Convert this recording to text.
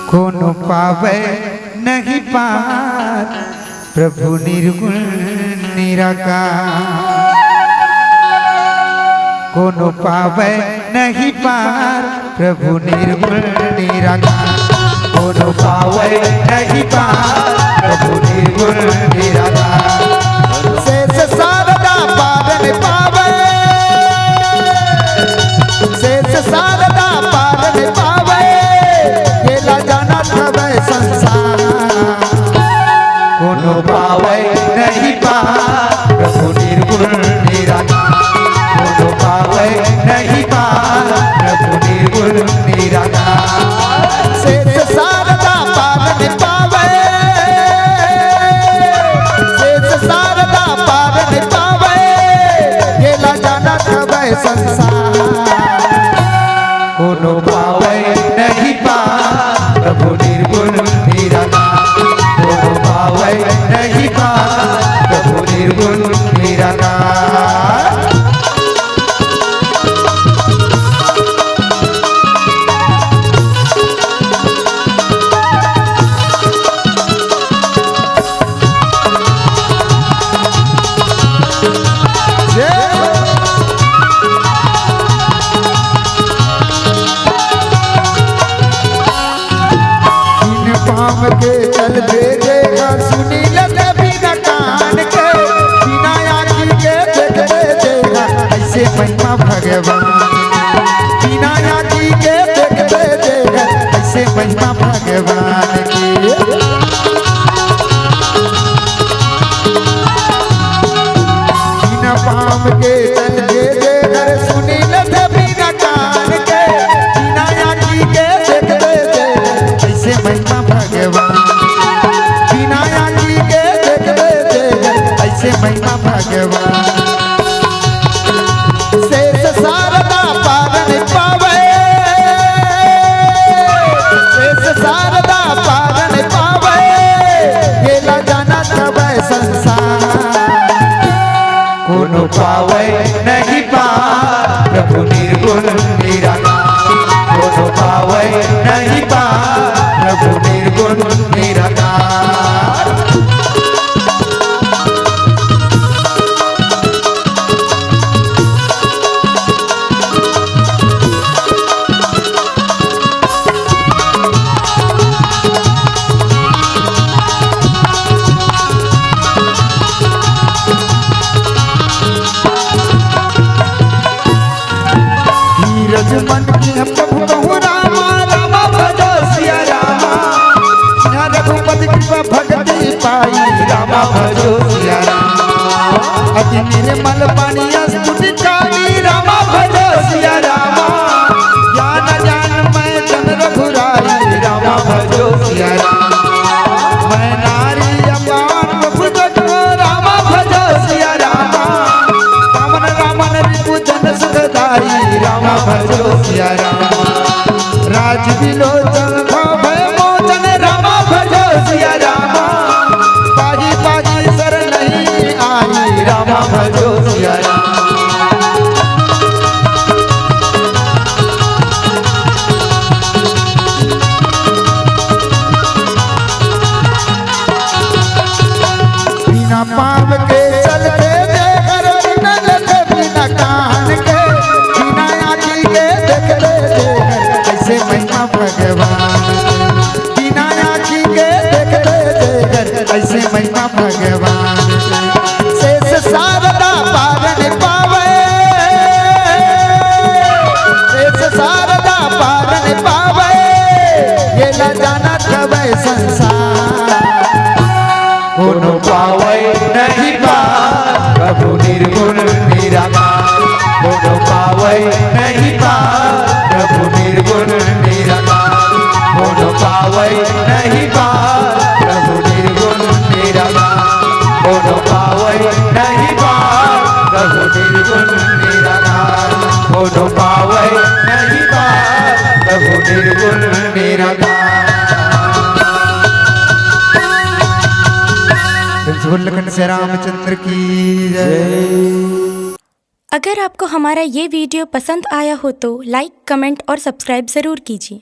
कोनो पावे नहीं पार प्रभु निर्गुण निराकार। कोनो पावे नहीं पार प्रभु निर्गुण निराकार। कोनो पावे नहीं पार प्रभु निर्गुण निराकार। शेष शारदा पावन पावे, शेष शारदा पावन पावे, केला जाना थवे संसार। कोनो पावे नहीं पार प्रभु निर्गुण निराकार। कोनो पावे नहीं पार प्रभु निर्गुण निराकार। शेष शारदा पावन पावे, शेष शारदा पावन पावे, केला जाना थवे संसार। कोनो पावे नहीं पार प्रभु निर्गुण निराकार। कोनो पावे नहीं पार प्रभु निर्गुण निराकार। के चल भेजेगा सुनी लगे बिना कान के, बिना आँखी के देख भेजेगा ऐसे महिमा भगवान। बिना आँखी के देख भेजेगा ऐसे महिमा भगवान की। बिना पाम के चल भेजेगा सुनी लगे बिना कान के, बिना आँखी के देख भेजेगा ऐसे महिमा भगवान। बिना आँखी के देख भेजेगा ऐसे महिमा भगवान। शेष शारदा पावन पावे, शेष शारदा पावन पावे, केला जाना थवे संसार। कोनो पावे नहीं पार प्रभु निर्गुण निराकार। कोनो पावे नहीं पार प्रभु निर्गुण निराकार। धीरज मन की प्रभु कहु रामा, रामा भजो सिया रामा। यहाँ रघुपति कृपा भक्ति पाई, रामा भजो सिया रामा। अति निर्मल पानी स्तुति काली, रामा भजो सिया रामा। ज्ञान ज्ञान मैं जन रघुराई, रामा भजो सिया रामा। मैं नारी अपान प्रभु जगो, रामा भजो सिया रामा। रामन रामन रिपु जन सुखदाई, रामा भजो सिया रामा। राज विलोचन भय मोचन, रामा भजो सिया रामा। पाजी पाजी सर नहीं आई, रामा भजो सिया रामा। बिना पाव के चलते देकर, बिना लगे बिना कान के, बिना आँखी के देख देकर ऐसे महिमा भगवान। बिना आँखी के देख देकर ऐसे महिमा भगवान। शेष शारदा पावन पावे, शेष शारदा पावन पावे, केला जाना थवे संसार। कोनो पावे नहीं पार प्रभु निर्गुण निराकार। कोनो पावे नहीं पार प्रभु निर्गुण निराकार। कोनो पावे नहीं पार प्रभु निर्गुण निराकार। कोनो पावे नहीं पार प्रभु निर्गुण निराकार। कोनो पावे नहीं पार प्रभु निर्गुण निराकार। से रामचंद्र की जय। अगर आपको हमारा ये वीडियो पसंद आया हो तो लाइक, कमेंट और सब्सक्राइब ज़रूर कीजिए।